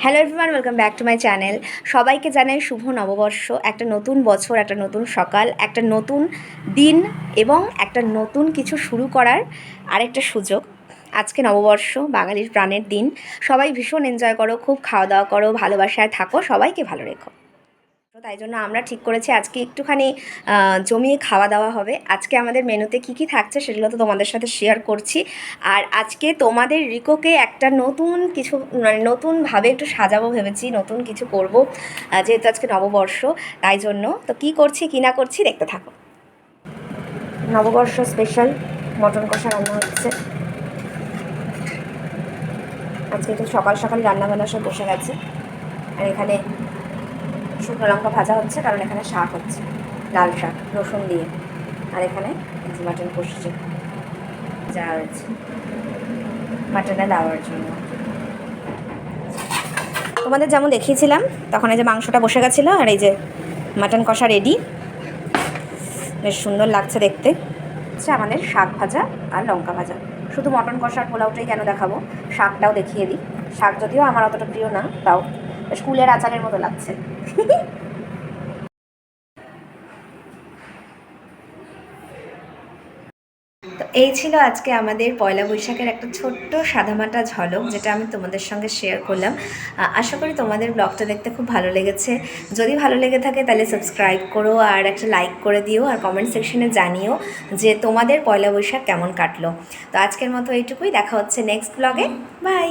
Hello everyone, welcome back to my channel. সবাইকে জানাই শুভ নববর্ষ। একটা নতুন বছর, একটা নতুন সকাল, একটা নতুন দিন এবং একটা নতুন কিছু শুরু করার আরেকটা সুযোগ। আজকে নববর্ষ, বাঙালির প্রাণের দিন। সবাই ভীষণ এনজয় করো, খুব খাওয়া দাওয়া করো, ভালোবাসায় থাকো, সবাইকে ভালো রেখো। তো তাই জন্য আমরা ঠিক করেছি আজকে একটুখানি জমিয়ে খাওয়া দাওয়া হবে। আজকে আমাদের মেনুতে কি কি থাকছে সেগুলো তো তোমাদের সাথে শেয়ার করছি। আর আজকে তোমাদের রিকোকে একটা নতুন কিছু মানে নতুনভাবে একটু সাজাবো ভেবেছি, নতুন কিছু করব, যেহেতু আজকে নববর্ষ। তাই জন্য তো কী করছি কী না করছি দেখতে থাকো। নববর্ষ স্পেশাল মটন কষা রান্না হচ্ছে আজকে। একটু সকাল সকাল রান্নাবান্না সব বসে গেছে। আর এখানে শুকনো লঙ্কা ভাজা হচ্ছে, কারণ এখানে শাক হচ্ছে, লাল শাক রসুন দিয়ে। আর এখানে মাটন কষছে যা হয়েছে মাটনে দেওয়ার জন্য। তোমাদের যেমন দেখিয়েছিলাম তখন এই যে মাংসটা বসে গেছিলো, আর এই যে মাটন কষা রেডি, বেশ সুন্দর লাগছে দেখতে। হচ্ছে আমাদের শাক ভাজা আর লঙ্কা ভাজা। শুধু মটন কষার পোলাওটাই কেন দেখাবো, শাকটাও দেখিয়ে দিই। শাক যদিও আমার অতটা প্রিয় না, তাও স্কুলের আচারের মতো লাগছে। তো এই ছিল আজকে আমাদের পয়লা বৈশাখের একটা ছোট্ট সাদামাটা ঝলক, যেটা আমি তোমাদের সঙ্গে শেয়ার করলাম। আশা করি তোমাদের ব্লগটা দেখতে খুব ভালো লেগেছে। যদি ভালো লেগে থাকে তাহলে সাবস্ক্রাইব করো আর একটা লাইক করে দিও, আর কমেন্ট সেকশনে জানিও যে তোমাদের পয়লা বৈশাখ কেমন কাটলো। তো আজকের মতো এইটুকুই, দেখা হচ্ছে নেক্সট ব্লগে। বাই।